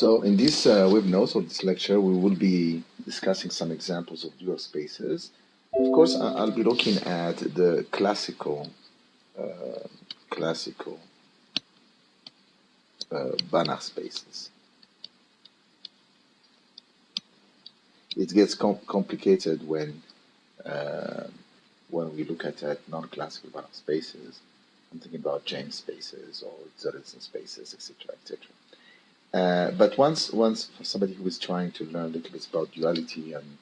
So in this web notes of this lecture, we will be discussing some examples of dual spaces. Of course, I'll be looking at the classical Banach spaces. It gets complicated when we look at non-classical Banach spaces. I'm thinking about James spaces or Zerritzen spaces, etc., etc. But once for somebody who is trying to learn a little bit about duality and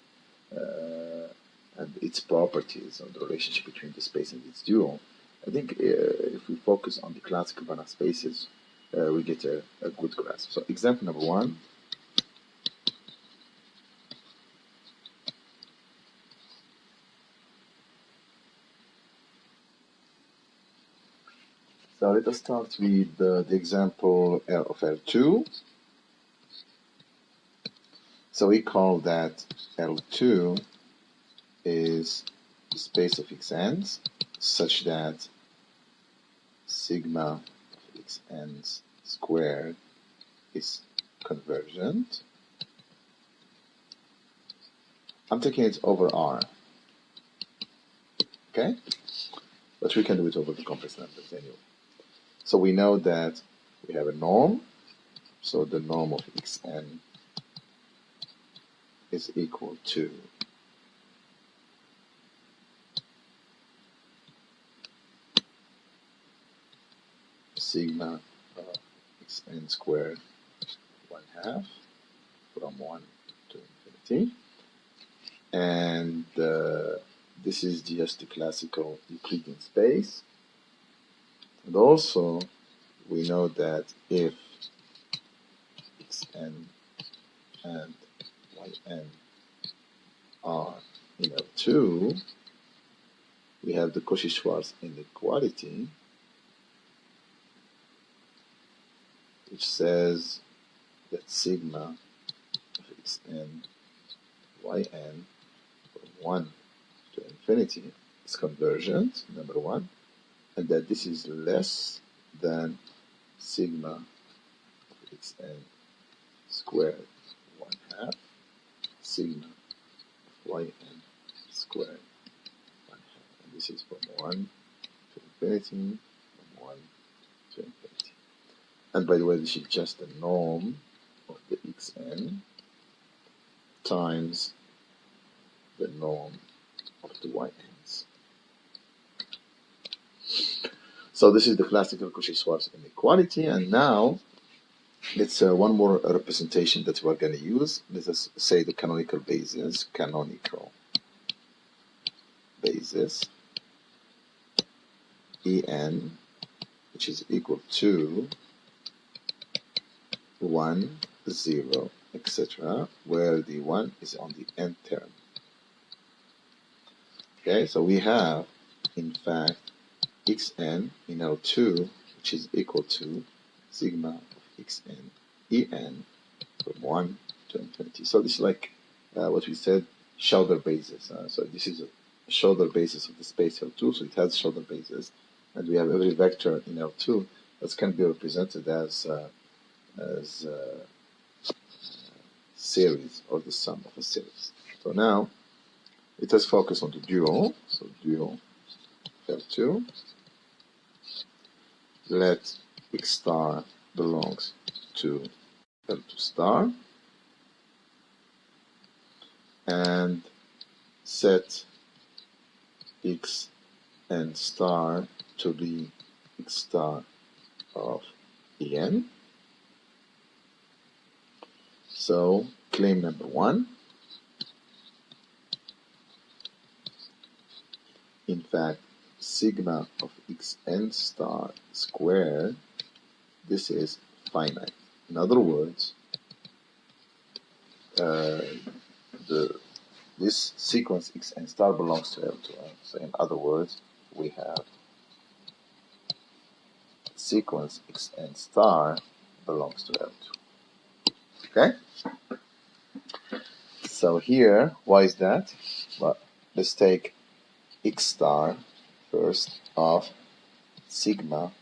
its properties or the relationship between the space and its dual, I think if we focus on the classical Banach spaces, we get a good grasp. So example number one. So let us start with the example of L2. So we call that L2 is the space of xn's such that sigma of xn's squared is convergent. I'm taking it over R, okay? But we can do it over the complex numbers anyway. So we know that we have a norm, so the norm of xn is equal to sigma of xn squared 1/2 from 1 to infinity. And this is just the classical Euclidean space. And also, we know that if xn and yn are in L2, we have the Cauchy-Schwarz inequality, which says that sigma of xn yn from 1 to infinity is convergent, number one, and that this is less than sigma of xn squared 1/2 sigma of yn squared 1/2. And this is from 1 to infinity, from 1 to infinity. And by the way, this is just the norm of the xn times the norm of the yns. So this is the classical Cauchy-Schwarz inequality, and now let's one more representation that we're going to use. Let us say the canonical basis, En, which is equal to 1, 0, etc., where the 1 is on the nth term. Okay, so we have, in fact, xn in L2, which is equal to sigma of xn en from 1 to infinity. So this is like what we said, Schauder basis. So this is a Schauder basis of the space L2, so it has Schauder basis, and we have every vector in L2 that can be represented as series, or the sum of a series. So now let us focus on the dual. So dual L2. Let x star belongs to L2 star, and set x and star to be x star of En. So claim number one. In fact, sigma of xn star squared, this is finite. In other words, this sequence xn star belongs to L2. So in other words, we have sequence xn star belongs to L2. Okay? So here, why is that? Well, let's take x star first of sigma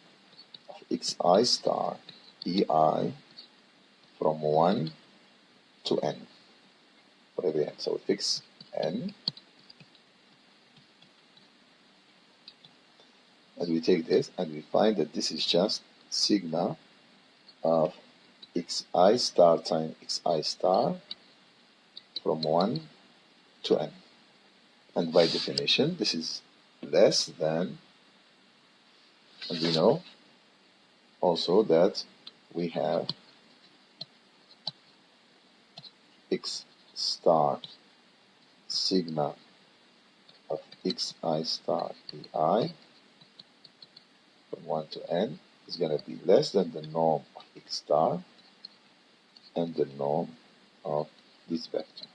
of xi star ei from 1 to n, for every n. So we fix n, and we take this, and we find that this is just sigma of xi star times xi star from 1 to n. And by definition, this is less than, and we know also that we have x star sigma of xi star ei from 1 to n is going to be less than the norm of x star and the norm of this vector.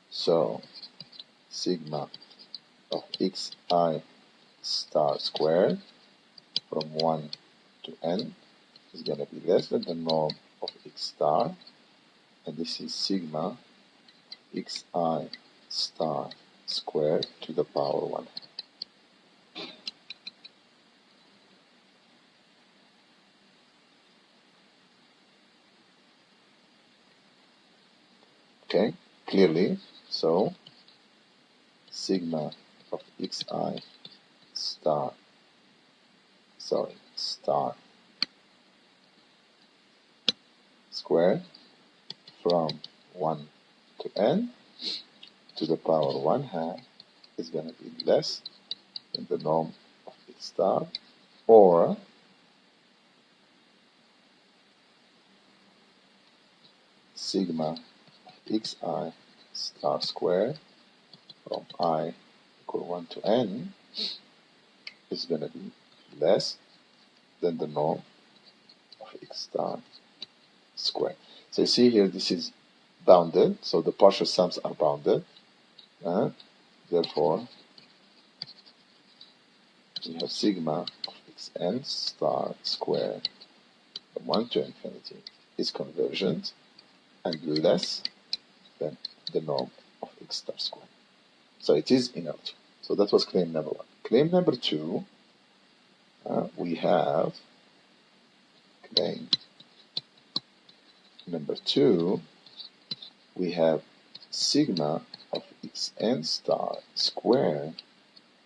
So sigma of xi star squared from 1 to n is going to be less than the norm of x star, and this is sigma xi star squared to the power 1. Okay, clearly, so sigma of xi star, star squared from 1 to n to the power 1 half is going to be less than the norm of x star, or sigma xi star squared from I equal 1 to n is going to be less than the norm of x star squared. So you see here, this is bounded, so the partial sums are bounded. Therefore, we have sigma of xn star squared from 1 to infinity is convergent and less than the norm of x star squared. So it is in L2. So that was claim number 1. Claim number 2, we have claim number 2, we have sigma of xn star squared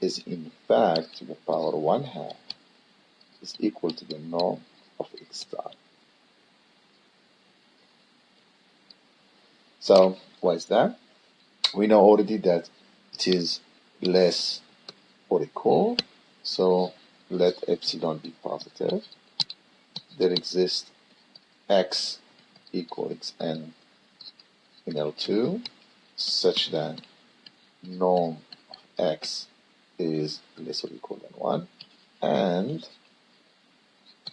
is in fact to the power 1 half is equal to the norm of x star. So why is that? We know already that it is less or equal, so let epsilon be positive. There exists x equal xn in L2 such that norm of x is less or equal than 1, and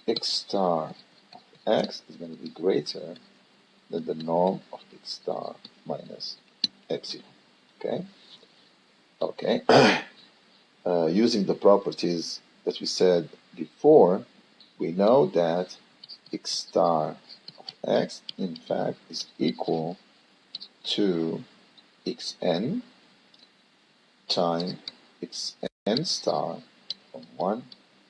x star of x is going to be greater than the norm of x star minus epsilon. Okay. Using the properties that we said before, we know that x star of x in fact is equal to xn times xn star from 1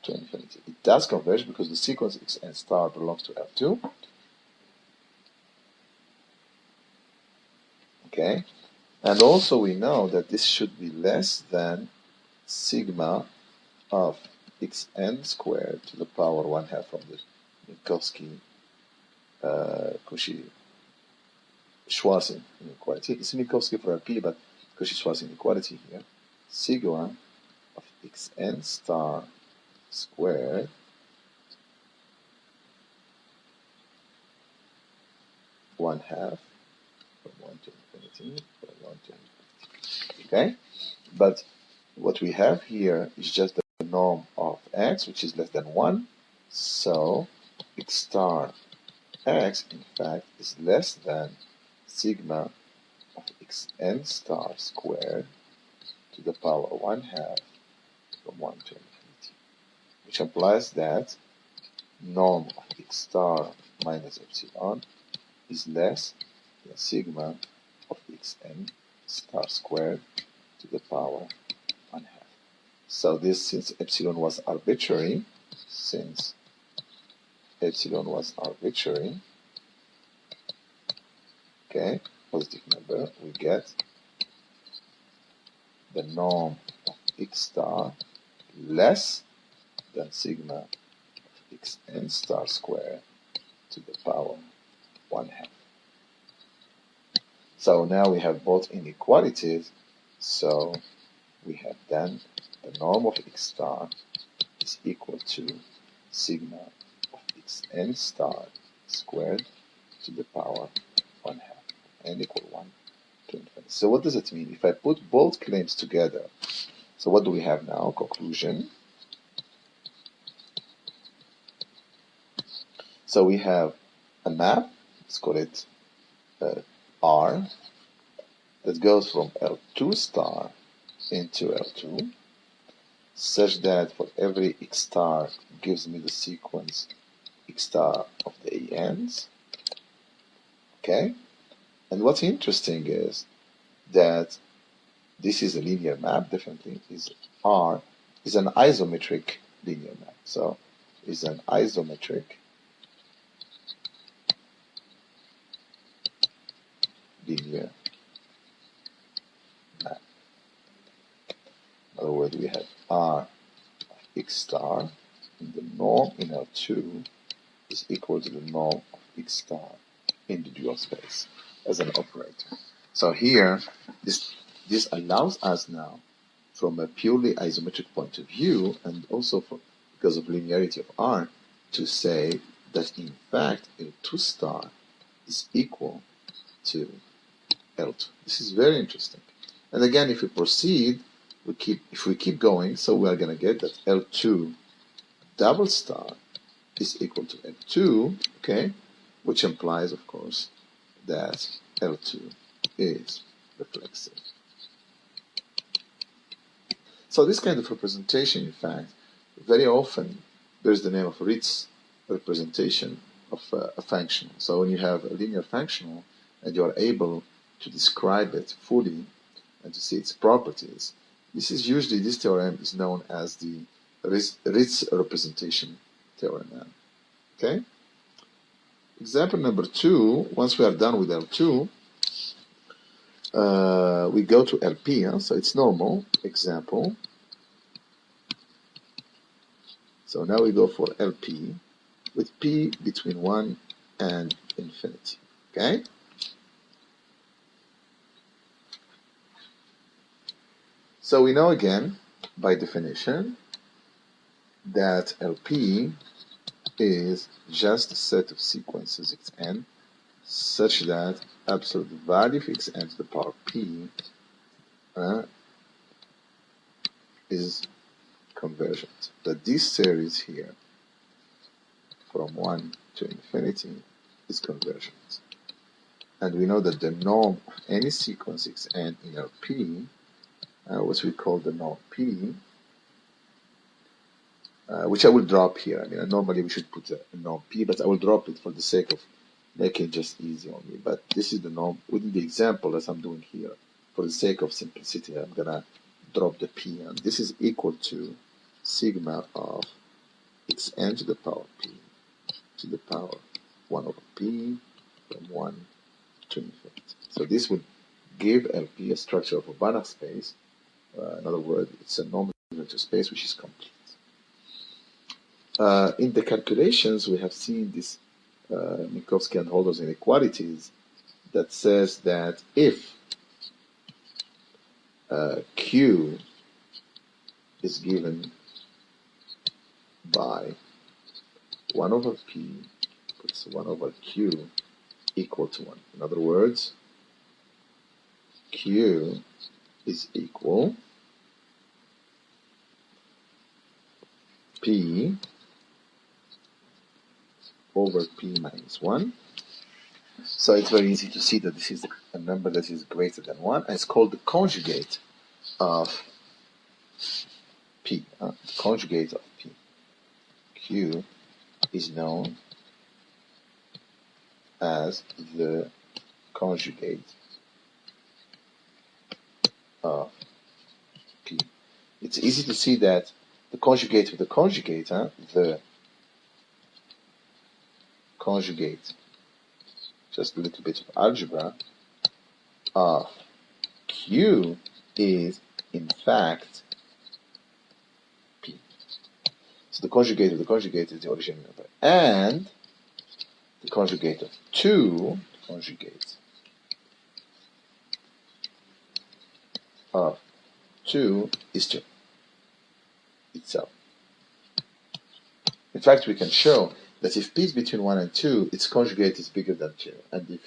to infinity. It does converge because the sequence xn star belongs to L2. Okay, and also we know that this should be less than sigma of xn squared to the power 1 half from the Minkowski Cauchy-Schwarz inequality. It's Minkowski for LP, but Cauchy-Schwarz inequality here. Sigma of xn star squared one half from 1 to infinity from 1 to infinity. Okay, but what we have here is just the norm of x, which is less than 1. So x star x, in fact, is less than sigma of xn star squared to the power 1 half from 1 to infinity, which implies that norm of x star minus epsilon is less than sigma of xn star squared to the power 1 half. So this, since epsilon was arbitrary, okay, positive number, we get the norm of x star less than sigma of xn star squared to the power 1/2. So now we have both inequalities, so we have then the norm of x star is equal to sigma of xn star squared to the power 1/2, n equal 1 to infinity. So what does it mean? If I put both claims together, so what do we have now? Conclusion. So we have a map, let's call it R, that goes from L2 star into L2, such that for every x star gives me the sequence x star of the ANs. Okay? And what's interesting is that this is a linear map, definitely. R is an isometric linear map. So it's an isometric linear map. In other words, we have R of x star, and the norm in L2 is equal to the norm of x star in the dual space as an operator. So here, this allows us now, from a purely isometric point of view, and also because of linearity of R, to say that in fact L2 star is equal to L2. This is very interesting. And again, if we proceed, if we keep going, so we are going to get that L2 double star is equal to L2, okay, which implies, of course, that L2 is reflexive. So this kind of representation, in fact, very often there's the name of Ritz representation of a function. So when you have a linear functional and you are able to describe it fully and to see its properties, this theorem is known as the Ritz representation theorem. Okay? Example number 2, once we are done with L2, we go to LP, so it's normal example. So now we go for LP with P between 1 and infinity, okay? So we know again, by definition, that LP is just a set of sequences xn such that absolute value of xn to the power p is convergent. That this series here from 1 to infinity is convergent. And we know that the norm of any sequence xn in LP, what we call the norm p, which I will drop here. I mean, normally we should put a norm p, but I will drop it for the sake of making it just easy on me. But this is the norm within the example that I'm doing here. For the sake of simplicity, I'm going to drop the p, and this is equal to sigma of xn to the power p to the power 1 over p from 1 to infinity. So this would give LP a structure of a Banach space. In other words, it's a normative space which is complete. In the calculations, we have seen this Minkowski and Holder's inequalities that says that if Q is given by 1 over P plus 1 over Q equal to 1. In other words, Q is equal P over P minus 1. So it's very easy to see that this is a number that is greater than 1, and it's called the conjugate of P. The conjugate of P. Q is known as the conjugate of P. it's easy to see that the conjugate of the conjugate, the conjugate, just a little bit of algebra, of Q is in fact P. So the conjugate of the conjugate is the original number. And the conjugate of 2, the conjugate of 2 is 2 itself. In fact, we can show that if P is between 1 and 2, its conjugate is bigger than 2. And if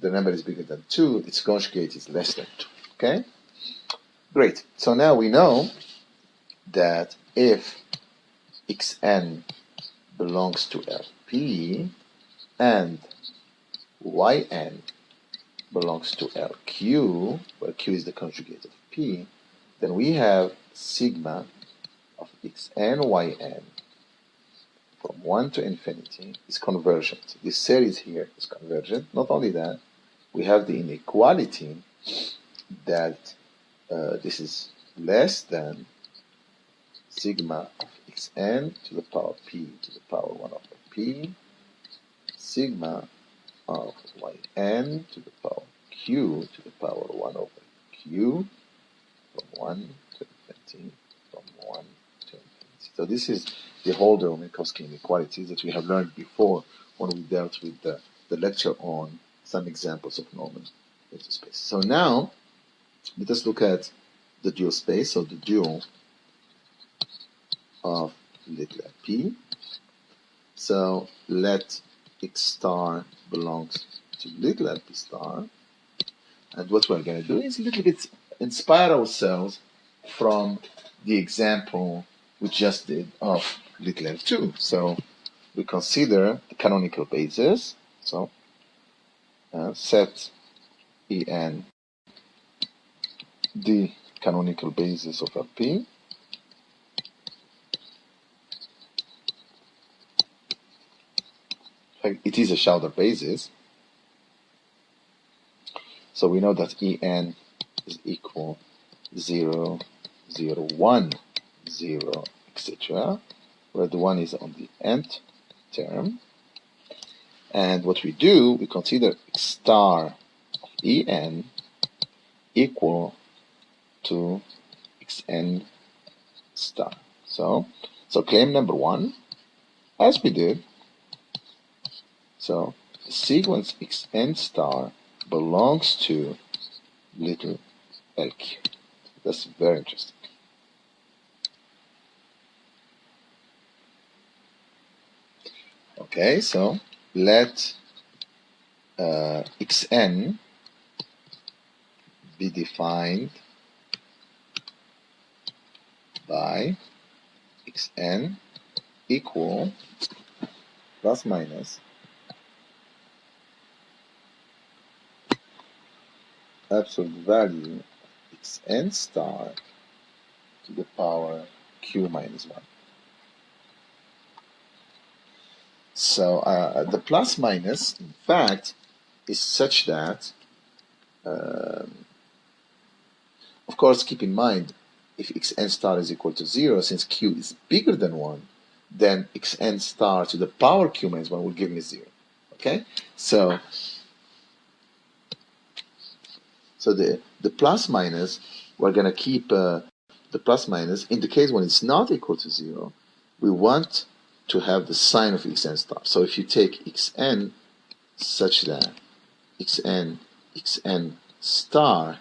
the number is bigger than 2, its conjugate is less than 2. Okay? Great. So now we know that if xn belongs to Lp and yn belongs to Lq, where Q is the conjugate of P, then we have sigma of xn, yn from 1 to infinity is convergent. This series here is convergent. Not only that, we have the inequality that this is less than sigma of xn to the power p to the power 1 over p, sigma of yn to the power q to the power 1 over q, from 1 to infinity, from 1 to infinity. So this is the Holder-Minkowski inequality that we have learned before when we dealt with the lecture on some examples of normal vector space. So now, let us look at the dual space, so the dual of little p. So let x star belongs to little p star. And what we're going to do is a little bit inspire ourselves from the example we just did of little l2. So we consider the canonical basis. So set En the canonical basis of Lp. It is a Schauder basis. So we know that En is equal 0, 0, 1, 0, etc., where the 1 is on the nth term. And what we do, we consider x star of En equal to xn star. So claim number 1, as we did, so the sequence xn star belongs to little LQ. That's very interesting. Okay, so let xn be defined by xn equal plus minus absolute value of xn star to the power q minus 1. So the plus minus, in fact, is such that, of course, keep in mind, if xn star is equal to 0, since q is bigger than 1, then xn star to the power q minus 1 will give me 0. Okay? So the plus minus, we're going to keep the plus minus. In the case when it's not equal to 0, we want to have the sign of xn star. So if you take xn such that xn star,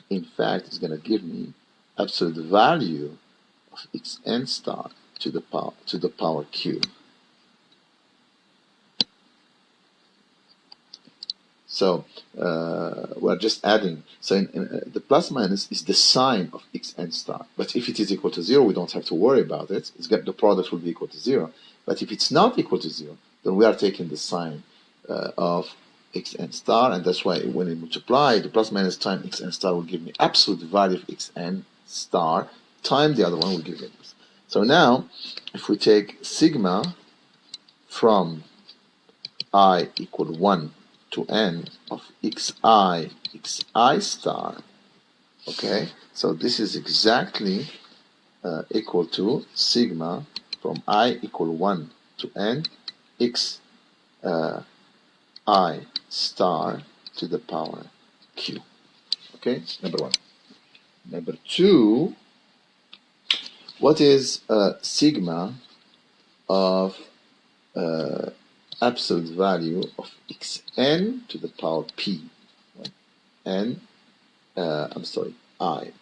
in fact, is going to give me absolute value of xn star to the power q. So we're just adding. So the plus minus is the sign of xn star. But if it is equal to 0, we don't have to worry about it. The product will be equal to 0. But if it's not equal to 0, then we are taking the sign of xn star, and that's why when we multiply the plus minus times xn star will give me absolute value of xn star times the other one will give me this. So now, if we take sigma from I equal 1 to n of xi star, okay, so this is exactly equal to sigma from I equal 1 to n x I star to the power q. Okay, number one. Number two, what is sigma of absolute value of xn to the power p? N, I'm sorry, I.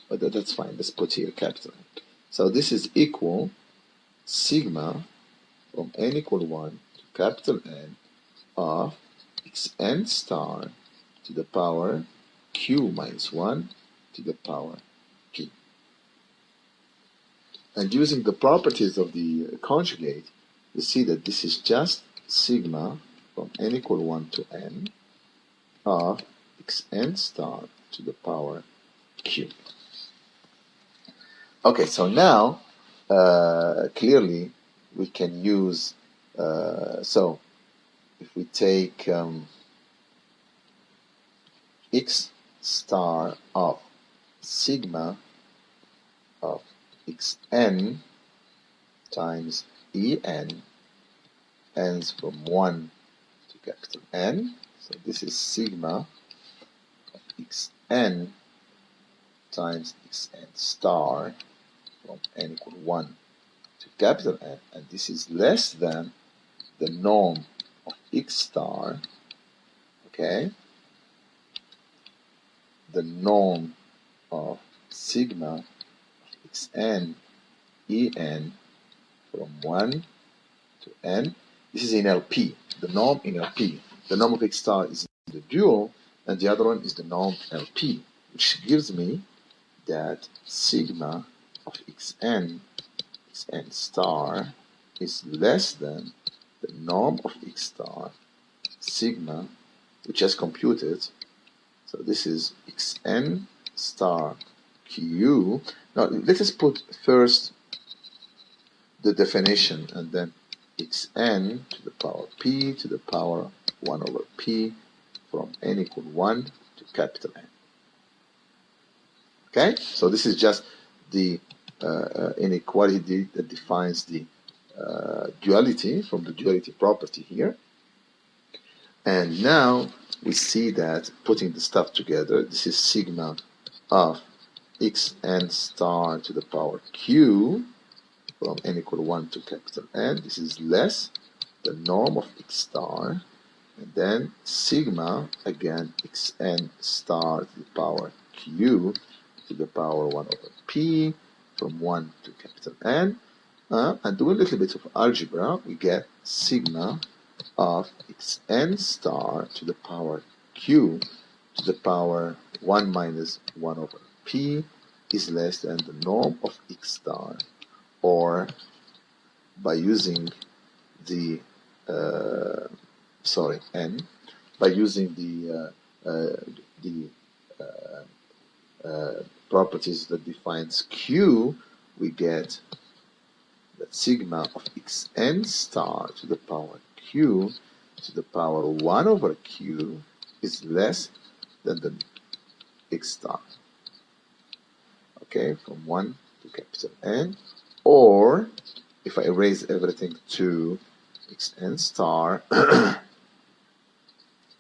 But that's fine. Let's put here capital N. So this is equal sigma from n equal 1 to capital N of xn star to the power q minus 1 to the power p. And using the properties of the conjugate, you see that this is just sigma from n equal 1 to n of xn star to the power q. Okay, so now clearly we can use, so if we take x star of sigma of xn times en ends from 1 to capital N. So this is sigma of xn times xn star from n equal 1 to capital N, and this is less than the norm of x star, okay? The norm of sigma of xn en from 1 to n. This is in LP, the norm in LP. The norm of x star is in the dual, and the other one is the norm LP, which gives me that sigma of xn star is less than the norm of x star sigma, which is computed. So this is xn star q. Now let us put first the definition and then xn to the power p to the power 1 over p from n equal 1 to capital N. Okay, so this is just the inequality that defines the duality from the duality property here. And now we see that putting the stuff together, this is sigma of xn star to the power q from n equal 1 to capital N. This is less the norm of x star, and then sigma, again, xn star to the power q to the power 1 over p from 1 to capital N. And doing a little bit of algebra, we get sigma of xn star to the power q to the power 1 minus 1 over p is less than the norm of x star, or by using the n, by using the properties that defines q, we get that sigma of xn star to the power q to the power 1 over q is less than the x star. Okay, from 1 to capital N. Or if I erase everything to xn star,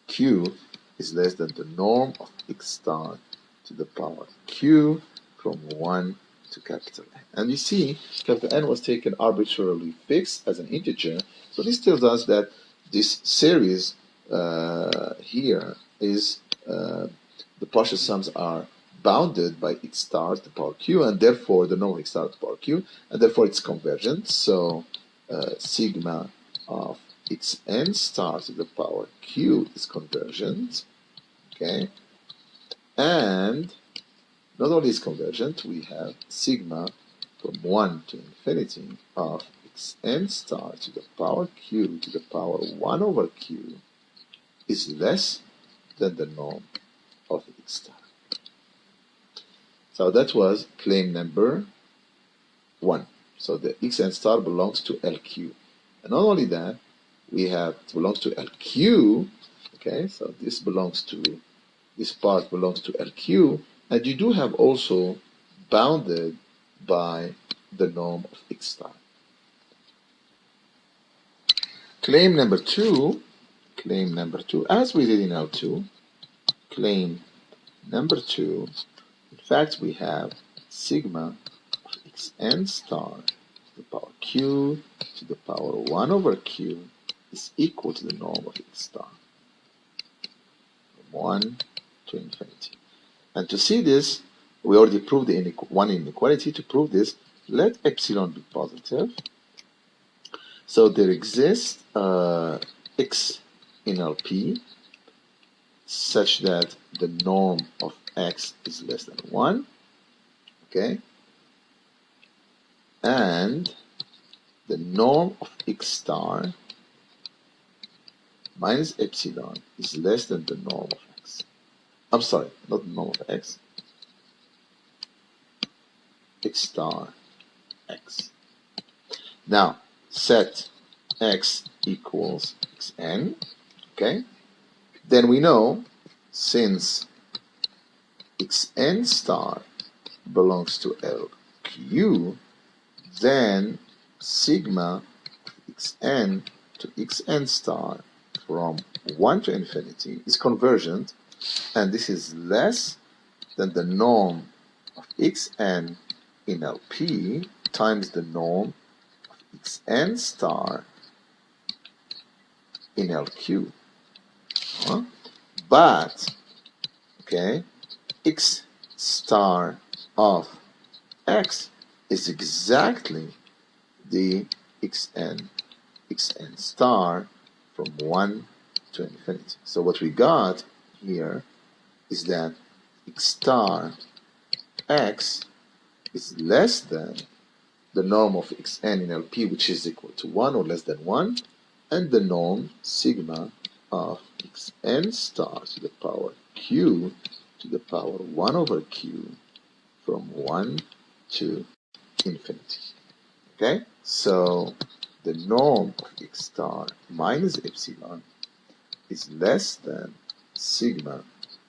q is less than the norm of x star to the power q from 1 to capital N. And you see, capital N was taken arbitrarily fixed as an integer. So this tells us that this series here is the partial sums are bounded by x star to the power q, and therefore the norm of x star to the power q, and therefore it's convergent. So sigma of xn star to the power q is convergent, okay? And not only is convergent, we have sigma from 1 to infinity of xn star to the power q to the power 1 over q is less than the norm of x star. So that was claim number 1. So the xn star belongs to LQ. And not only that, we have, it belongs to LQ, okay, so this part belongs to LQ, and you do have also bounded by the norm of X star. Claim number two, as we did in L2, claim number two, in fact, we have sigma of xn star to the power q to the power 1 over q is equal to the norm of x star from 1 to infinity. And to see this, we already proved the one inequality. To prove this, let epsilon be positive. So there exists x in LP such that the norm of x is less than 1, okay? And the norm of x star minus epsilon is less than the norm of x. I'm sorry, not the norm of x. X star x. Now, set x equals xn, okay? Then we know, since xn star belongs to LQ, then sigma xn to xn star from 1 to infinity is convergent, and this is less than the norm of xn in LP times the norm of xn star in LQ. But, okay, x star of x is exactly the xn star from 1 to infinity. So what we got here is that x star x is less than the norm of xn in LP, which is equal to 1 or less than 1, and the norm sigma of xn star to the power q to the power 1 over q from 1 to infinity. Okay? So the norm of x star minus epsilon is less than sigma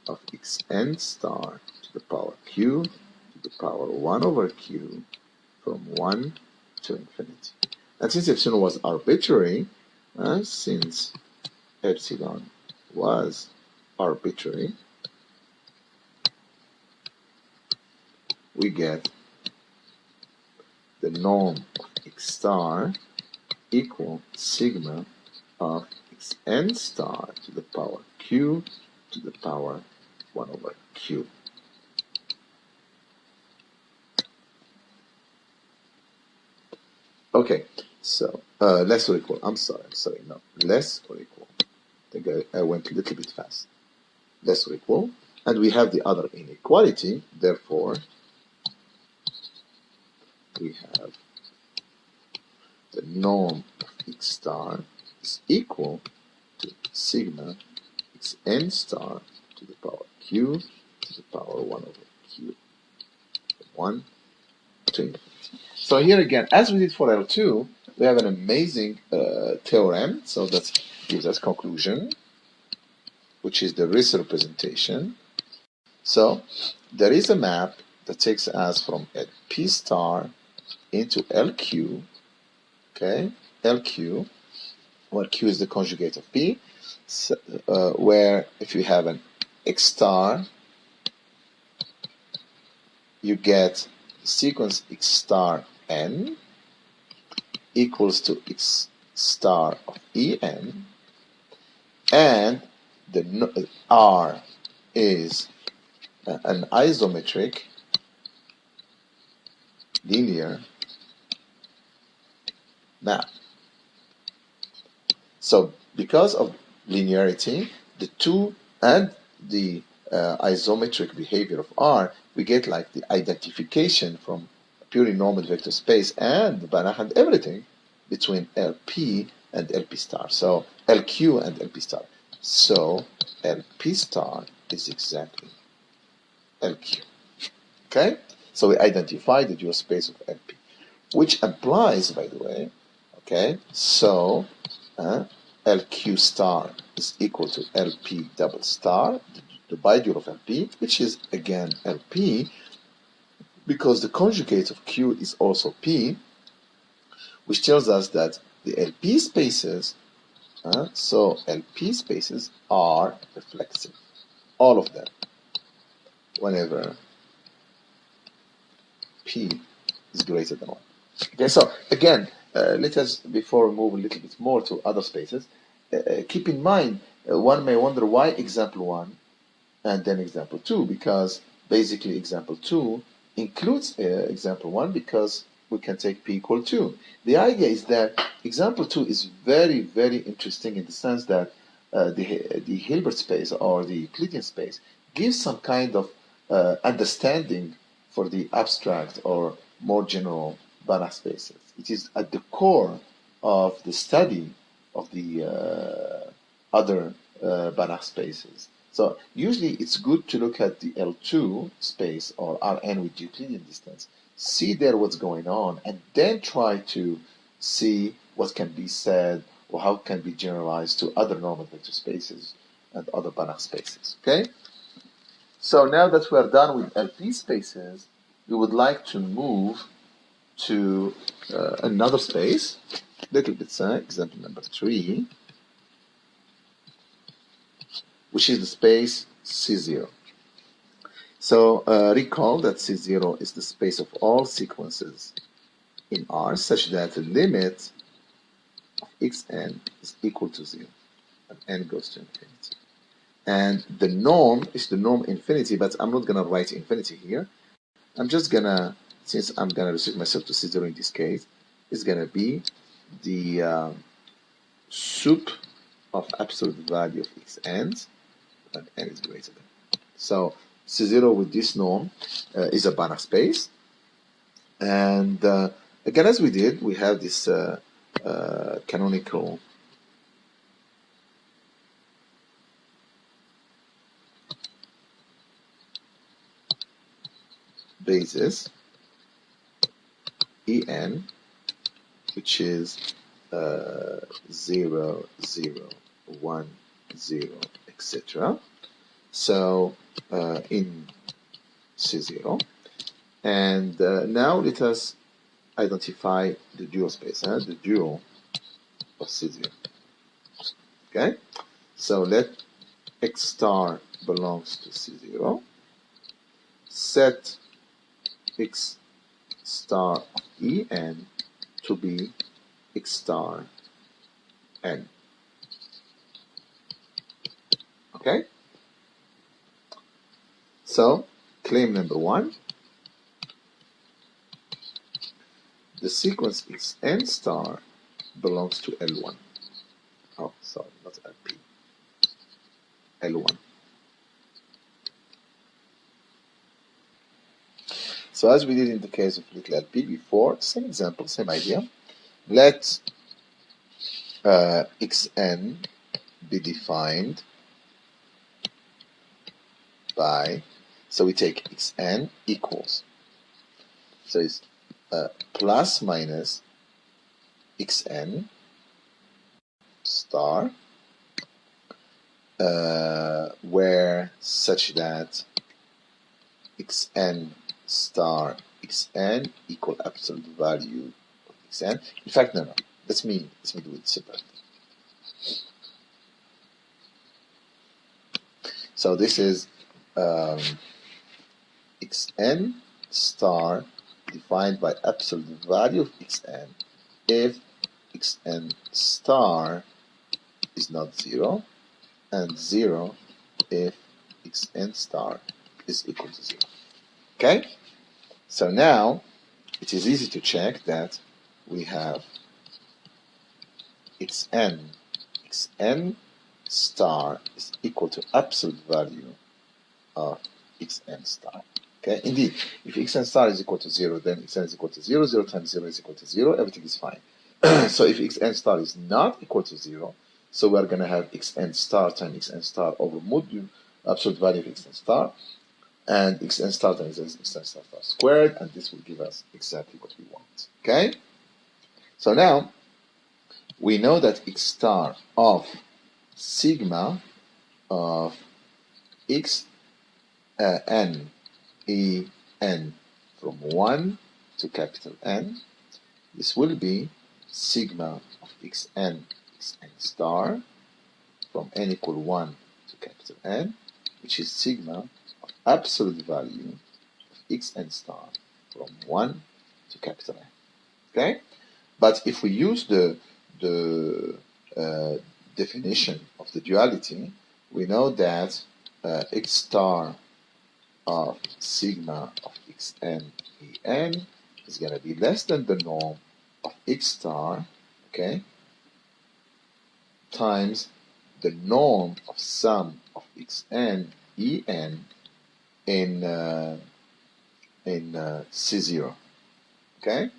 of xn star to the power q to the power 1 over q from 1 to infinity. And since epsilon was arbitrary, we get the norm of x star equal sigma of xn star to the power q to the power 1 over q. Okay, so less or equal. I'm sorry, no. Less or equal. I think I went a little bit fast. Less or equal. And we have the other inequality, therefore, we have the norm of x star is equal to sigma xn star to the power q to the power 1 over q. 1 to infinity. So here again, as we did for L2, we have an amazing theorem. So that gives us conclusion, which is the risk representation. So there is a map that takes us from P star into LQ, okay, LQ, where Q is the conjugate of P, so, where if you have an X star, you get the sequence X star n equals to X star of En, and the R is an isometric linear map. So because of linearity, the two and the isometric behavior of R, we get like the identification from a purely normal vector space and the Banach and everything between LP and LP star. So LQ and LP star. So LP star is exactly LQ. Okay? So we identify the dual space of LP, which applies, by the way, okay? So LQ star is equal to LP double star, the bidual of LP, which is again LP, because the conjugate of Q is also P, which tells us that the LP spaces, so LP spaces are reflexive, all of them, whenever P is greater than 1. Okay, so again, let us, before we move a little bit more to other spaces, keep in mind, one may wonder why example 1 and then example 2, because basically example 2 includes example 1 because we can take P equal 2. The idea is that example 2 is very, very interesting in the sense that the Hilbert space or the Euclidean space gives some kind of understanding for the abstract or more general Banach spaces. It is at the core of the study of the other Banach spaces. So usually it's good to look at the L2 space or Rn with Euclidean distance, see there what's going on, and then try to see what can be said or how it can be generalized to other normal vector spaces and other Banach spaces. Okay? So now that we are done with LP spaces, we would like to move to another space, little bit example number 3, which is the space C0. So recall that C0 is the space of all sequences in R such that the limit of xn is equal to 0, and n goes to infinity. And the norm is the norm infinity, but I'm not going to write infinity here. I'm just going to, since I'm going to restrict myself to C0 in this case, it's going to be the sup of absolute value of xn, and n is greater than. So C0 with this norm is a Banach space. And again, as we did, we have this canonical basis, En, which is 0, 0, 1, 0, etc. So in C0. And now let us identify the dual space, the dual of C0. Okay? So let x star belongs to C0. Set x star of En to be x star n. Okay? So, claim number 1, the sequence xn star belongs to L1. Oh, sorry, not LP. L1. So as we did in the case of little LP before, same example, same idea. Let xn be defined by, so we take xn equals, so it's plus minus xn star, where such that xn star xn equal absolute value of xn. In fact, no. Let me do it separately. So this is xn star defined by absolute value of xn if xn star is not 0, and 0 if xn star is equal to 0. Okay? So now it is easy to check that we have xn star is equal to absolute value of xn star. Okay, indeed, if xn star is equal to 0, then xn is equal to 0, 0 times 0 is equal to 0, everything is fine. So if xn star is not equal to 0, so we are going to have xn star times xn star over modulo absolute value of xn star, and xn star times xn star squared, and this will give us exactly what we want. Okay? So now, we know that x star of sigma of x n e n from 1 to capital N, this will be sigma of xn star from n equal 1 to capital N, which is sigma of absolute value of xn star from 1 to capital N. Okay? But if we use the definition of the duality, we know that x star of sigma of xn en is going to be less than the norm of x star, okay, times the norm of sum of xn en in C0, okay?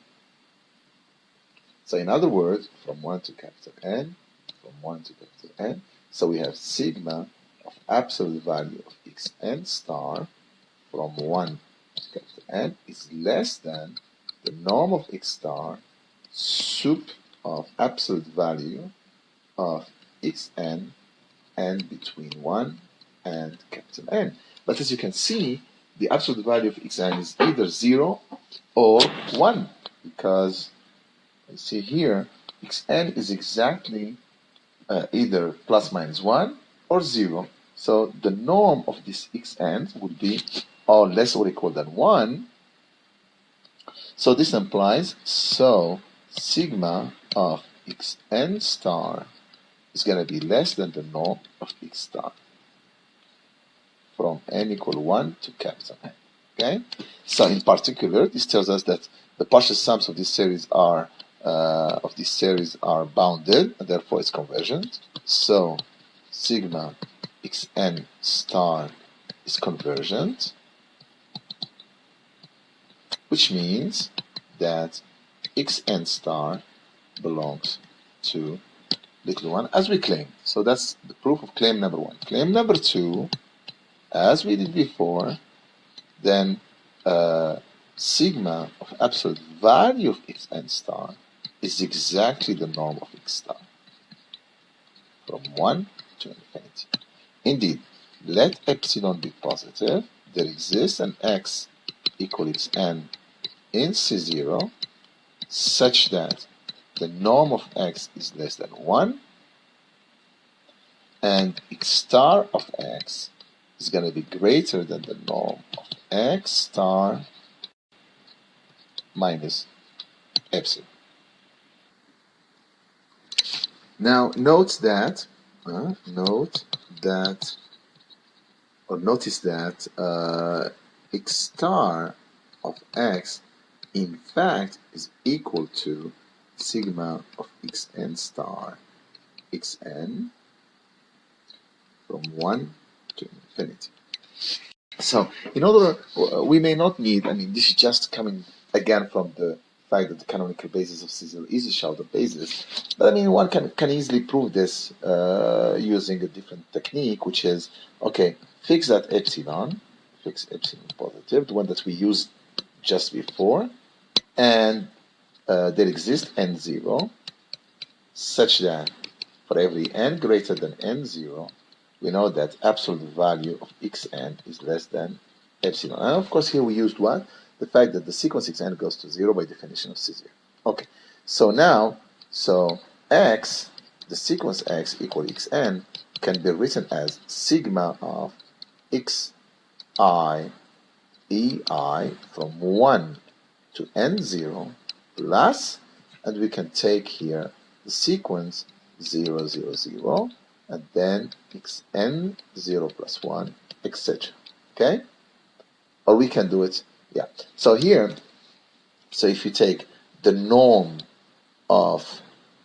So in other words, from 1 to capital N, from 1 to capital N, so we have sigma of absolute value of xn star from 1 to capital N is less than the norm of x star sup of absolute value of xn and between 1 and capital N. But as you can see, the absolute value of xn is either 0 or 1, because you see here, xn is exactly either plus minus 1 or 0. So the norm of this xn would be or less or equal than 1. So this implies, so sigma of xn star is going to be less than the norm of x star from n equal 1 to capital N. Okay? So in particular, this tells us that the partial sums of this series are bounded, and therefore it's convergent. So sigma xn star is convergent, which means that xn star belongs to little 1, as we claim. So that's the proof of claim number 1. Claim number 2, as we did before, then sigma of absolute value of xn star is exactly the norm of x star from 1 to infinity. Indeed, let epsilon be positive. There exists an x equal xn in C0 such that the norm of x is less than 1, and x star of x is going to be greater than the norm of x star minus epsilon. Now notice that x star of x in fact is equal to sigma of xn star xn from 1 to infinity. So in order, we may not need, this is just coming again from the fact that the canonical basis of C0 is a Schauder basis, but one can easily prove this using a different technique, which is, okay, fix epsilon positive, the one that we used just before, and there exists n0 such that for every n greater than n0, we know that absolute value of xn is less than epsilon. And of course here we used what? The fact that the sequence xn goes to 0 by definition of C0. Okay, so now, x, the sequence x equal xn, can be written as sigma of xi ei from 1 to n0 plus, and we can take here the sequence 0, 0, 0, and then xn 0 plus 1, etc. Okay? Or we can do it, yeah. So here, if you take the norm of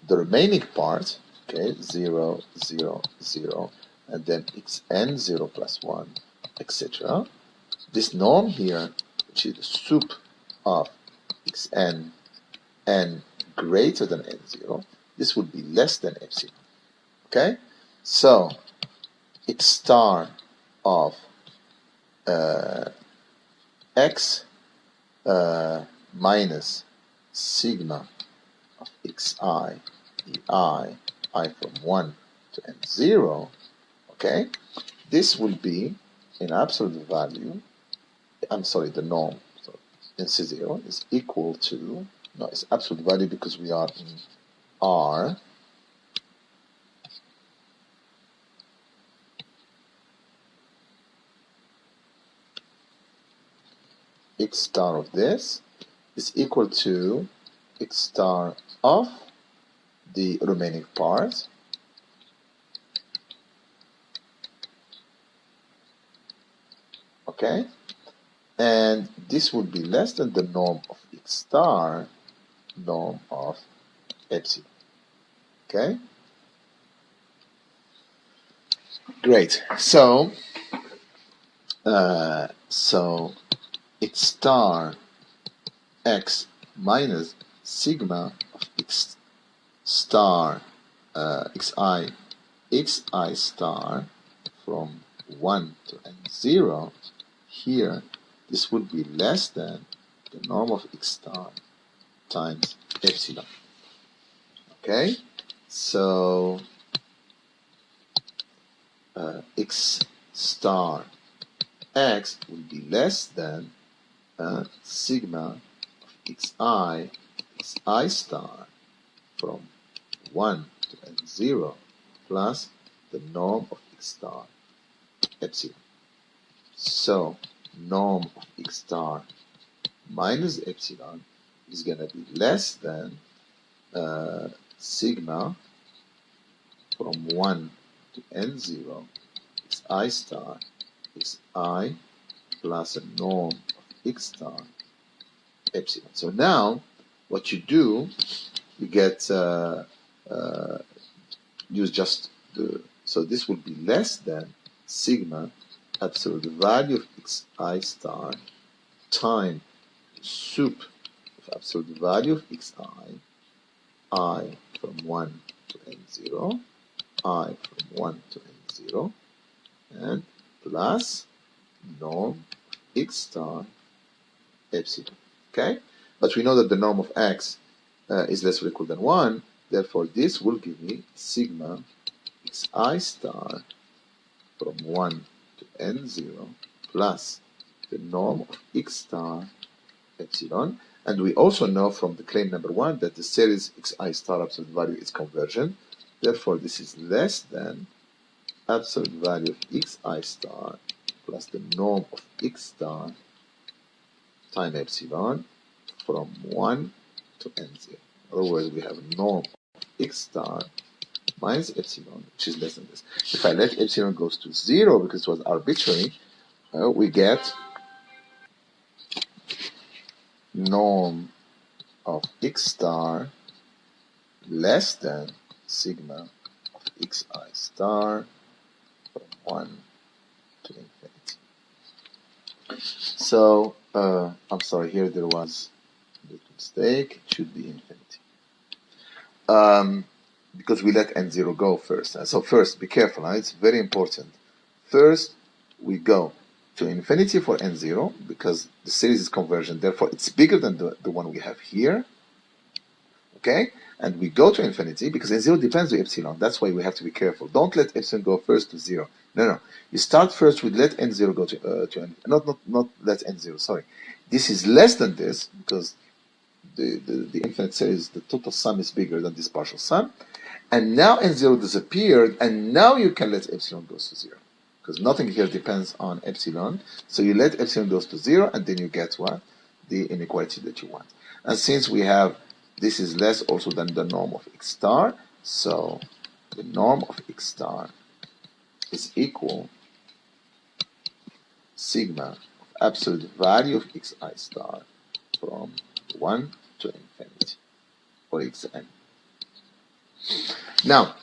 the remaining part, okay, 0, 0, 0, and then xn 0 plus 1, etc. This norm here, which is the sup of xn n greater than n0, this would be less than epsilon. Okay? So, x star of x minus sigma of xi ei I from 1 to n0, okay? This will be in absolute value, the norm, in C0 is equal to, no, it's absolute value because we are in R, x star of this is equal to x star of the remaining part, okay? And this would be less than the norm of x star, norm of epsilon, okay? Great. So x star x minus sigma of x star xi star from 1 to n0, here this would be less than the norm of x star times epsilon. Okay, so x star x will be less than sigma of xi star from 1 to n0 plus the norm of x star epsilon. So norm of x star minus epsilon is going to be less than sigma from 1 to n0 xi star xi plus a norm of x star epsilon. So now what you do, you get use just the, so this will be less than sigma absolute value of xi star time sup of absolute value of xi, I from 1 to n0, I from 1 to n0, and plus norm x star epsilon. Okay? But we know that the norm of x is less or equal than 1, therefore this will give me sigma xi star from 1 to n0 plus the norm of x star epsilon. And we also know from the claim number 1 that the series xi star absolute value is convergent. Therefore, this is less than absolute value of xi star plus the norm of x star times epsilon from 1 to n0. In other words, we have a norm of x star minus epsilon, which is less than this. If I let epsilon goes to 0 because it was arbitrary, we get norm of x star less than sigma of xi star from 1 to infinity. So, I'm sorry, here there was a little mistake. It should be infinity. Because we let n0 go first. So first, be careful, it's very important. First, we go to infinity for n0 because the series is convergent, therefore it's bigger than the one we have here. Okay? And we go to infinity because n0 depends on epsilon. That's why we have to be careful. Don't let epsilon go first to 0. No. You start first with let n0 go to not let n0, sorry. This is less than this because the infinite series, the total sum is bigger than this partial sum. And now n0 disappeared, and now you can let epsilon goes to 0. Because nothing here depends on epsilon. So you let epsilon goes to 0, and then you get what? The inequality that you want. And since we have, this is less also than the norm of x star, so the norm of x star is equal sigma of absolute value of xi star from 1 to infinity, or xn. Now,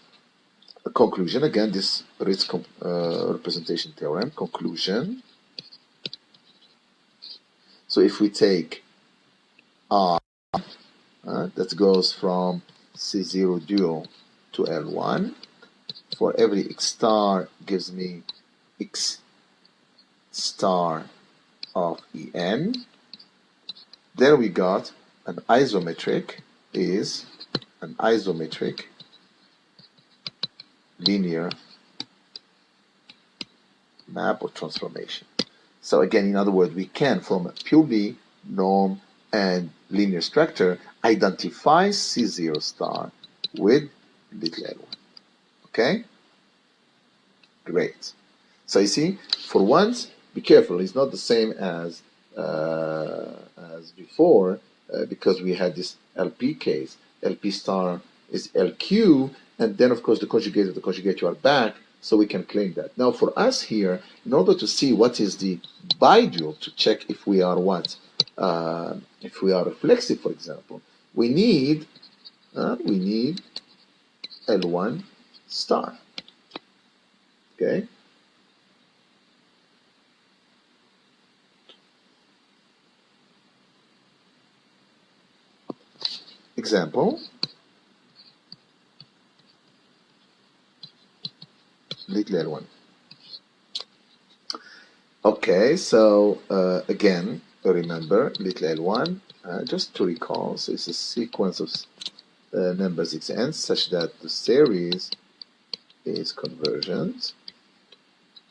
a conclusion, again, this Ritz representation theorem, conclusion. So if we take R, that goes from C0 dual to L1, for every x star gives me x star of En. There we got an isometric linear map or transformation. So again, in other words, we can, from a purely norm, and linear structure identifies C0 star with little l1. Okay? Great. So you see, for once, be careful. It's not the same as before because we had this LP case. LP star is LQ, and then of course the conjugate of the conjugate you are back, so we can claim that. Now for us here, in order to see what is the bidual, to check if we are what, if we are reflexive, for example, we need L1 star. Okay. Example, little L1. Okay, so again, remember little L1, just to recall, so it's a sequence of numbers xn such that the series is convergent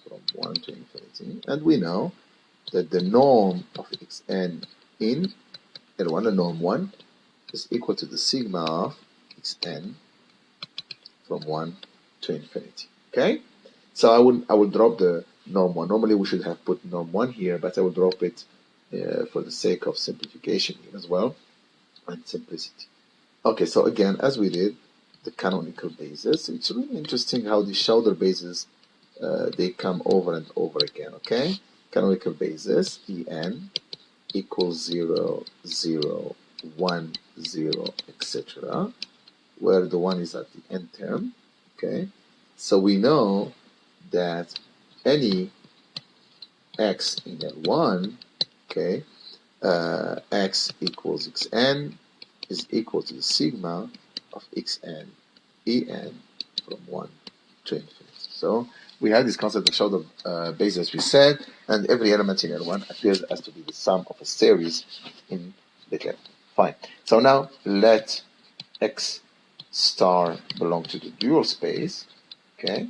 from 1 to infinity, and we know that the norm of xn in L1, the norm 1, is equal to the sigma of xn from 1 to infinity. Okay? So I will drop the norm 1. Normally we should have put norm 1 here, but I will drop it for the sake of simplification here as well, and simplicity. Okay, so again, as we did, the canonical basis. It's really interesting how the shoulder bases, they come over and over again, okay? Canonical basis, En equals 0, 0, 1, 0, etc., where the 1 is at the end term, okay? So we know that any x in L1, okay, x equals xn is equal to the sigma of xn en from 1 to infinity. So we have this concept of shoulder basis, as we said, and every element in L1 appears as to be the sum of a series in the L. Fine. So now let x star belong to the dual space, okay?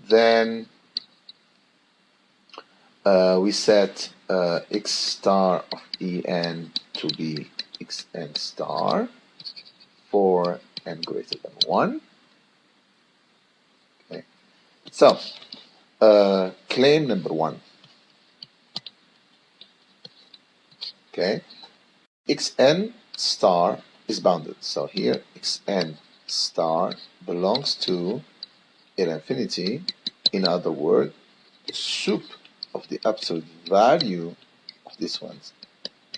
Then we set x star of En to be xn star for n greater than 1. Okay. So, claim number 1. Okay. Xn star is bounded. So here, Xn star belongs to L infinity. In other words, the sup of the absolute value of these ones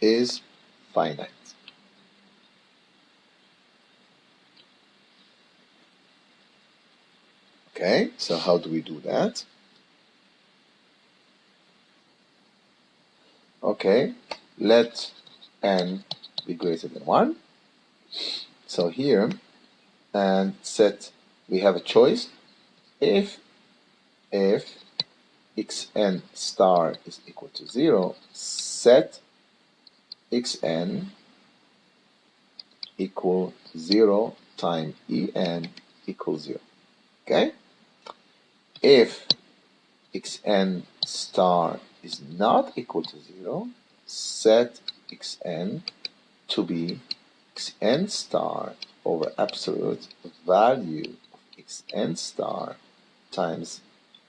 is finite. Okay, so how do we do that? Okay, let n be greater than 1. So here, and set, we have a choice. If xn star is equal to 0, set xn equal 0 times en equals 0. Okay? If xn star is not equal to 0, set xn to be xn star over absolute value of xn star times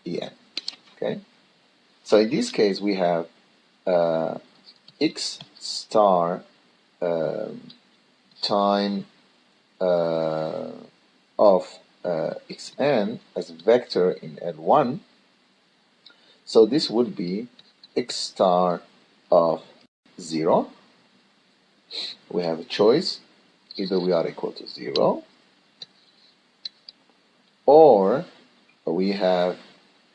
en. Okay? So in this case, we have x star time of xn as a vector in L1. So this would be x star of 0. We have a choice. Either we are equal to 0, or we have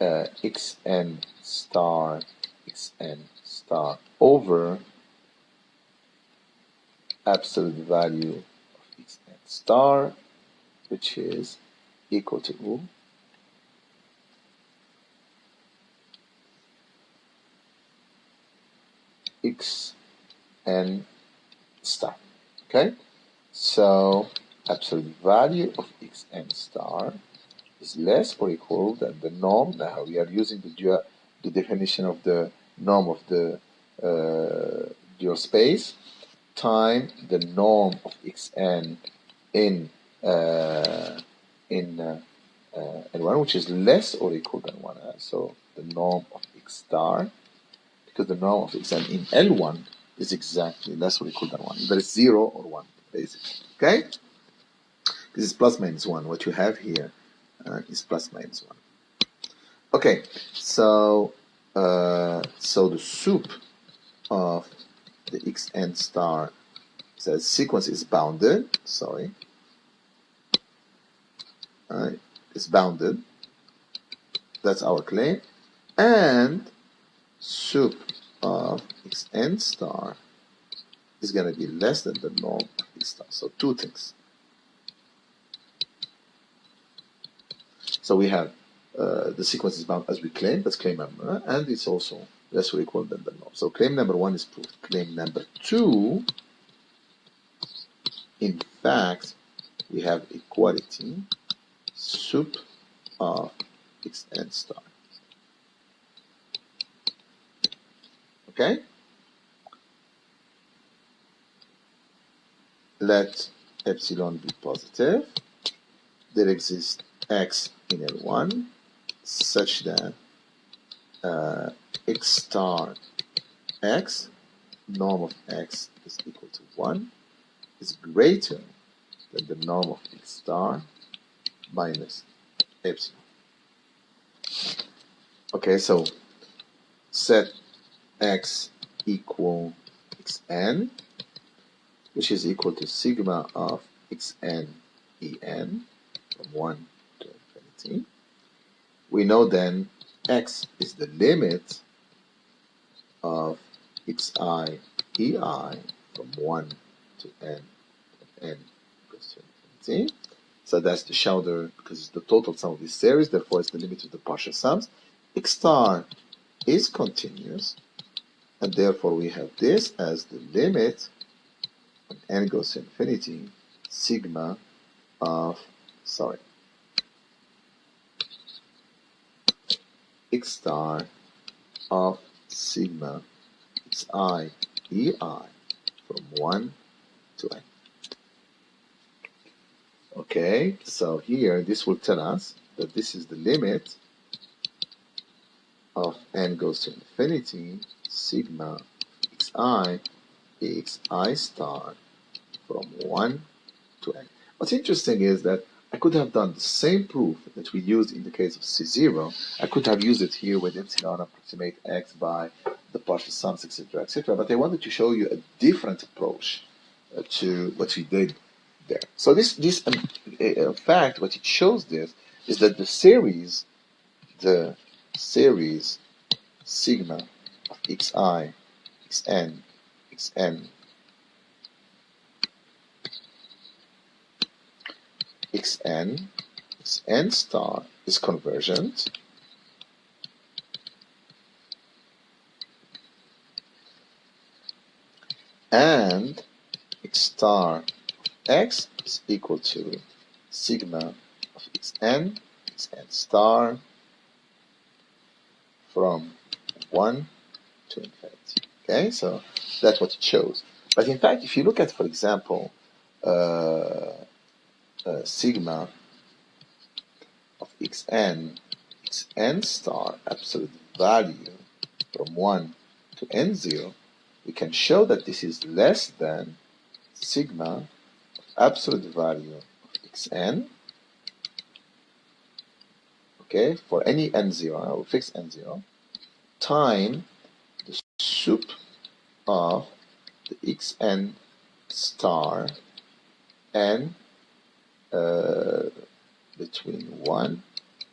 xn star over absolute value of xn star, which is equal to xn star. Okay, so absolute value of xn star is less or equal than the norm. Now we are using the definition of the norm of the your space, time the norm of xn in n1, which is less or equal than 1. So the norm of x star, because the norm of xn in L1 is exactly less or equal than 1. Either it's 0 or 1, basically. Okay? This is plus minus 1. What you have here is plus minus 1. Okay, so the soup of the xn star, so the sequence is bounded, it's bounded, that's our claim, and soup of xn star is going to be less than the norm of x star. So two things. So we have the sequence is bound as we claim, that's claim number, and it's also less or equal than the norm. So claim number 1 is proved. Claim number 2, in fact, we have equality soup of xn star. Okay? Let epsilon be positive. There exists x in L1 such that x star x, norm of x is equal to 1, is greater than the norm of x star minus epsilon. Okay, so set x equal xn, which is equal to sigma of xn en from 1 to infinity. We know then x is the limit of xi ei from 1 to n goes to infinity. So that's the Schauder, because it's the total sum of this series, therefore it's the limit of the partial sums. X star is continuous, and therefore we have this as the limit when n goes to infinity, sigma of, x star of sigma xi ei from 1 to n. Okay, so here this will tell us that this is the limit of n goes to infinity, sigma xi xi star from 1 to n. What's interesting is that I could have done the same proof that we used in the case of C0. I could have used it here with epsilon approximate x by the partial sums, etc., etc. But I wanted to show you a different approach to what we did there. So this fact, what it shows this is that the series sigma of xi, xn, xn, xn star is convergent, and x star of x is equal to sigma of xn star from 1 to infinity. Okay, so that's what it shows. But in fact, if you look at, for example, sigma of xn star absolute value from 1 to n0, we can show that this is less than sigma of absolute value of xn, okay, for any n0, I will fix n0, time the soup of the xn star n between 1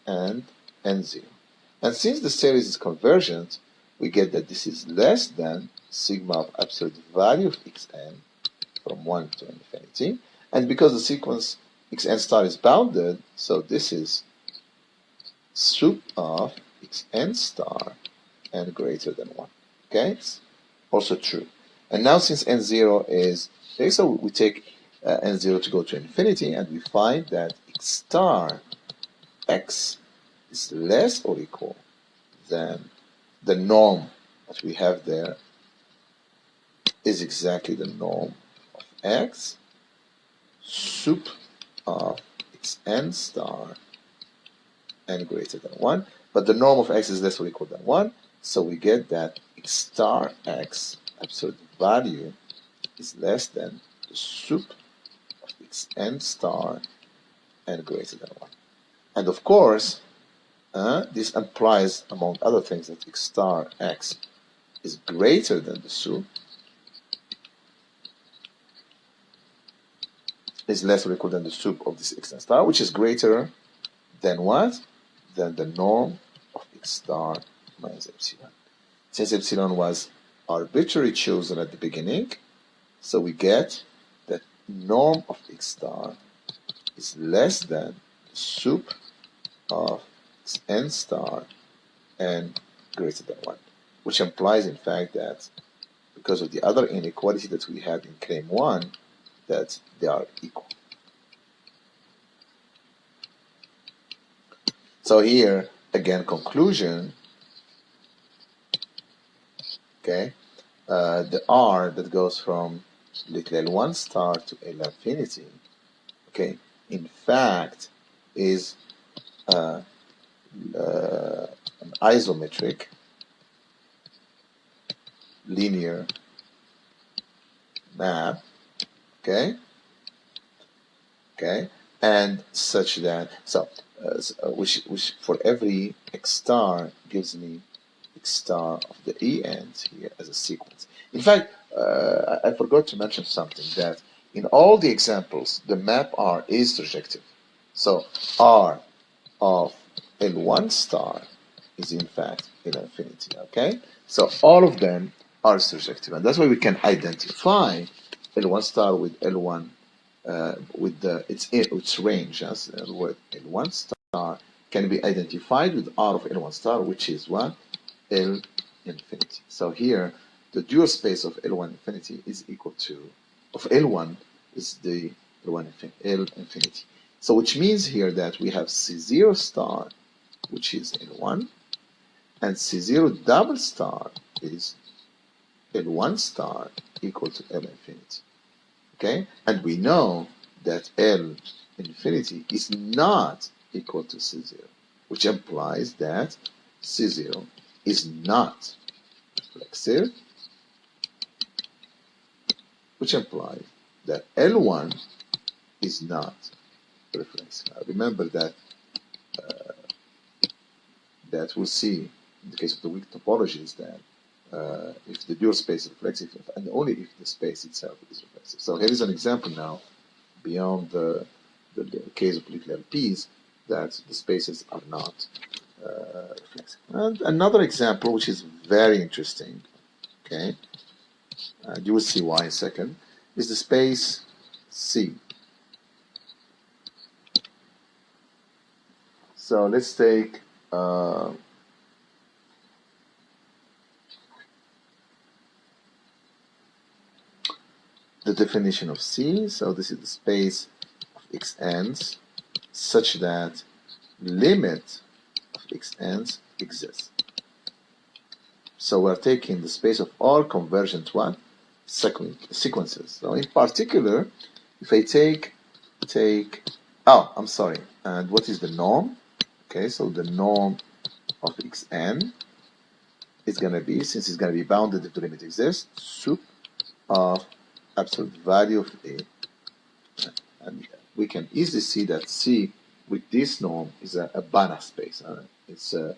and n0. And since the series is convergent, we get that this is less than sigma of absolute value of xn from 1 to infinity. And because the sequence xn star is bounded, so this is soup of xn star n greater than 1. Okay, it's also true. And now since n0 is, okay, so we take n0 to go to infinity, and we find that x star x is less or equal than the norm that we have there is exactly the norm of x, sup of xn star n greater than 1, but the norm of x is less or equal than 1, so we get that x star x absolute value is less than the sup of xn star n greater than 1. And of course, this implies, among other things, that x star x is greater than the sup, is less or equal than the sup of this xn star, which is greater than what? Than the norm of x star minus epsilon. Since epsilon was arbitrarily chosen at the beginning, so we get that norm of x star is less than the sup of n star n greater than 1, which implies, in fact, that because of the other inequality that we had in claim 1, that they are equal. So here, again, conclusion, okay, the R that goes from little L1 star to L infinity, okay, in fact, is an isometric linear map, okay, and such that, which for every x star gives me x star of the E ends here as a sequence. In fact, I forgot to mention something, that in all the examples, the map R is surjective. So R of L1 star is in fact L infinity, okay? So all of them are surjective, and that's why we can identify L1 star with L1 with its range as with L1 star can be identified with R of L1 star, which is what? L infinity. So here, the dual space of L1 infinity is equal to, of L1 is the L1 L infinity. So which means here that we have C0 star, which is L1, and C0 double star is L1 star equal to L infinity. Okay? And we know that L infinity is not equal to C0, which implies that C0 is not reflexive, which implies that L1 is not reflexive. Now remember that that we'll see in the case of the weak topologies that if the dual space is reflexive, and only if the space itself is reflexive. So here is an example now, beyond the case of little LPs, that the spaces are not reflexive. And another example, which is very interesting, okay, you will see why in a second, is the space C. So let's take the definition of C. So this is the space of xn's such that limit of xn's exists. So we're taking the space of all convergent what? Sequences. So in particular, if I take, oh, I'm sorry, and what is the norm? Okay, so the norm of xn is going to be, since it's going to be bounded if the limit exists, sup of absolute value of A. And we can easily see that C with this norm is a Banach space. It's a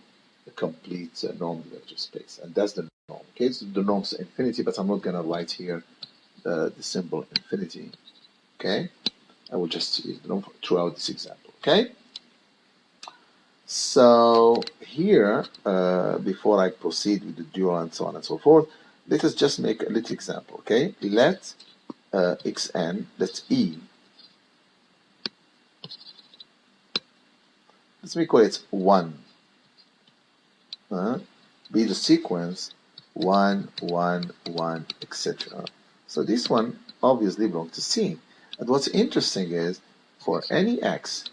complete norm-vector space, and that's the norm. Okay, so the norm's infinity, but I'm not going to write here the symbol infinity. Okay, I will just use the norm throughout this example. Okay, so here, before I proceed with the dual and so on and so forth, let us just make a little example. Okay, let xn, let E, let me call it 1, be the sequence 1, 1, 1, etc. So this one obviously belongs to C. And what's interesting is, for any x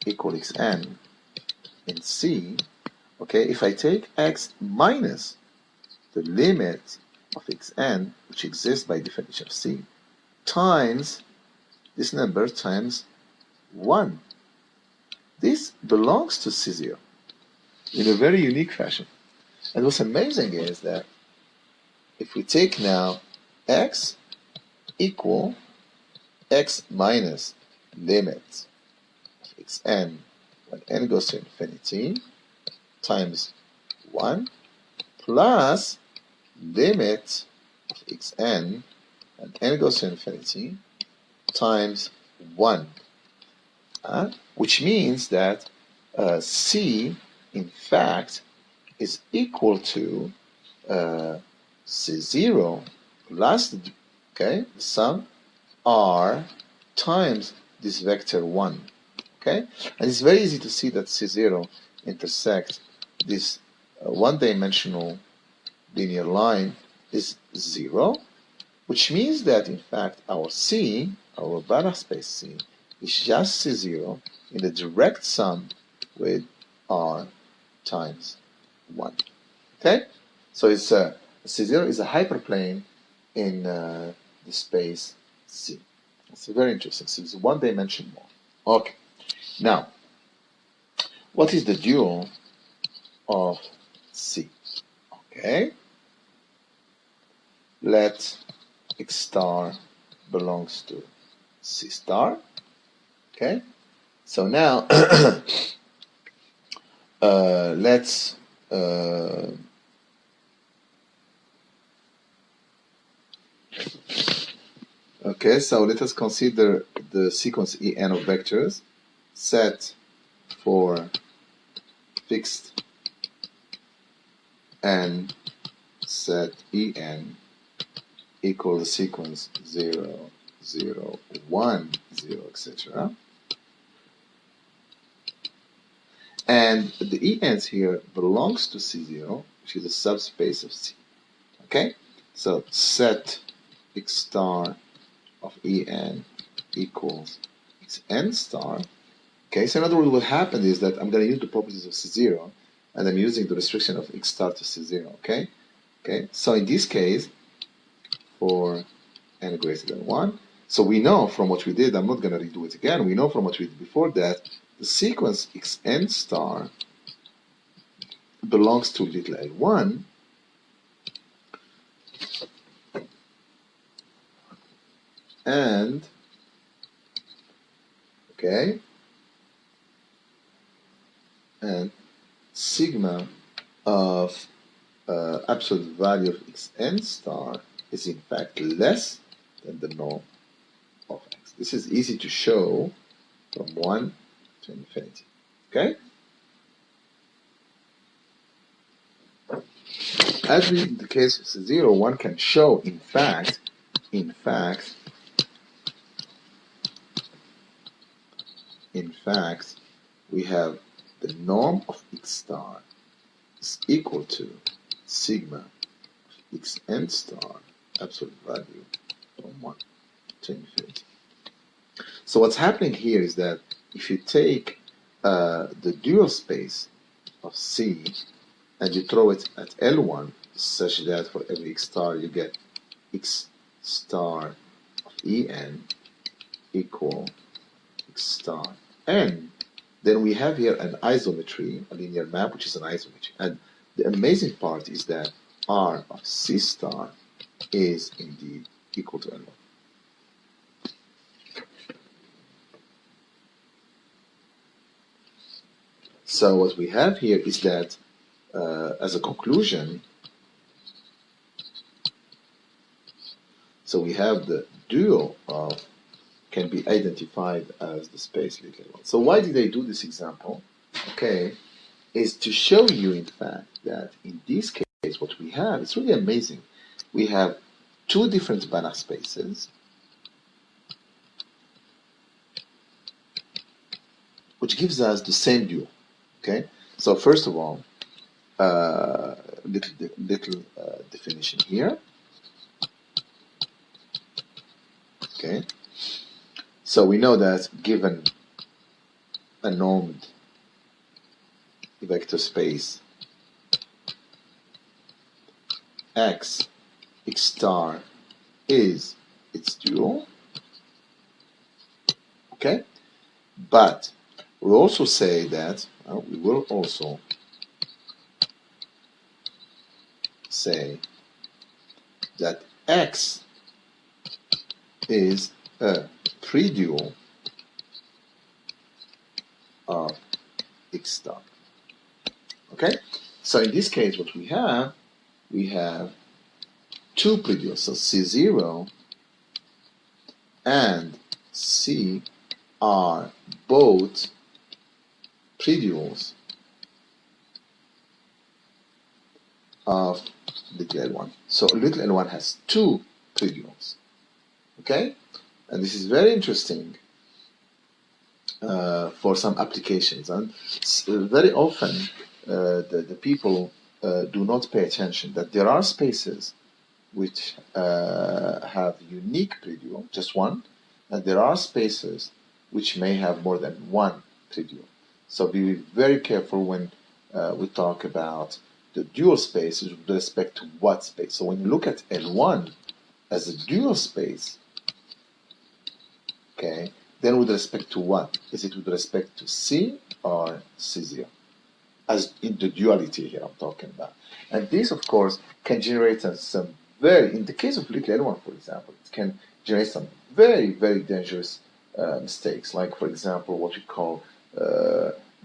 equal xn in C, okay, if I take x minus the limit of xn, which exists by definition of C, times this number times 1. This belongs to C0 in a very unique fashion. And what's amazing is that if we take now x equal x minus limit of xn when n goes to infinity times 1 plus limit of xn when n goes to infinity times 1, which means that C, in fact, is equal to C0 plus the sum R times this vector 1. Okay? And it's very easy to see that C0 intersects this one-dimensional linear line is 0, which means that, in fact, our C, our Banach space C, is just C0 in the direct sum with R times 1. Okay? So it's C0 is a hyperplane in the space C. It's very interesting. So it's one dimension more. Okay. Now, what is the dual of C? Okay. Let x star belongs to C star. Okay. So now let's okay, so let us consider the sequence En of vectors set for fixed n set En equal the sequence 0, 0, 1, 0, etc. And the Ens here belongs to C0, which is a subspace of C. Okay? So set x star of En equals xn star. Okay, so in other words, what happened is that I'm going to use the properties of C0, and I'm using the restriction of x star to C0. Okay? Okay, so in this case, for n greater than 1, so we know from what we did, I'm not going to redo it again, we know from what we did before that the sequence xn star belongs to little l1, and okay, and sigma of absolute value of xn star is in fact less than the norm of x. This is easy to show from 1 to infinity. Okay? As in the case of 0, one can show in fact, we have the norm of x star is equal to sigma of xn star absolute value from 1 to infinity. So what's happening here is that if you take the dual space of C and you throw it at L1 such that for every x star you get x star of En equal x star n, then we have here an isometry, a linear map which is an isometry. And the amazing part is that R of C star is indeed equal to L1. So what we have here is that as a conclusion, so we have the dual of can be identified as the space little l1. So why did I do this example? Okay, is to show you in fact that in this case what we have, it's really amazing. We have two different Banach spaces which gives us the same dual. Okay, so first of all, little definition here. Okay, so we know that given a normed vector space X X star is its dual, okay? But we also say that, we will also say that X is a predual of X star, okay? So in this case, what we have two preduals, so C0 and C are both preduals of little L1. So little L1 has two preduals, okay? And this is very interesting for some applications. And very often the people do not pay attention that there are spaces which have unique predual, just one, and there are spaces which may have more than one predual. So be very careful when we talk about the dual spaces with respect to what space. So when you look at L1 as a dual space, okay, then with respect to what? Is it with respect to C or C0? As in the duality here I'm talking about. And this, of course, can generate some in the case of little L1, for example, it can generate some very, very dangerous mistakes, like, for example, what we call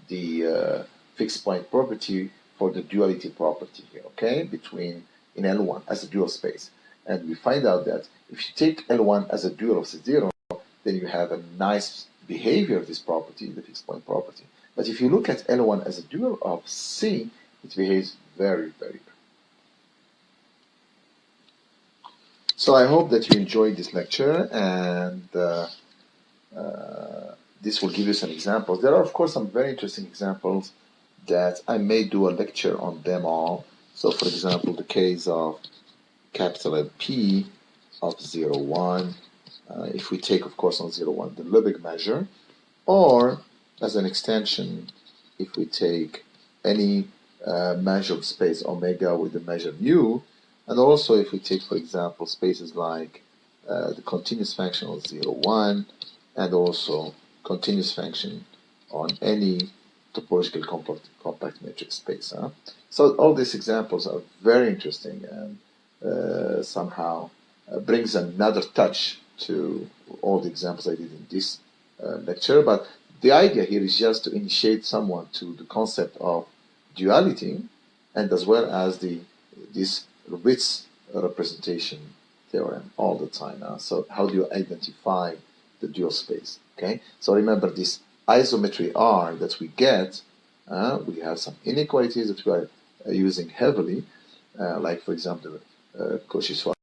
the fixed point property for the duality property here, okay, between in L1 as a dual space. And we find out that if you take L1 as a dual of C0, then you have a nice behavior of this property, the fixed point property. But if you look at L1 as a dual of C, it behaves very, very good. So I hope that you enjoyed this lecture, and this will give you some examples. There are, of course, some very interesting examples that I may do a lecture on them all. So, for example, the case of capital LP of 0, 1, if we take, of course, on 0, 1 the Lebesgue measure, or as an extension, if we take any measured space omega with the measure mu, and also if we take, for example, spaces like the continuous function of 0, 1, and also continuous function on any topological compact metric space. So all these examples are very interesting and somehow brings another touch to all the examples I did in this lecture. But the idea here is just to initiate someone to the concept of duality, and as well as this Ritz representation theorem all the time. So how do you identify the dual space? Okay, so remember this isometry R that we get. We have some inequalities that we are using heavily, like, for example, Cauchy-Schwarz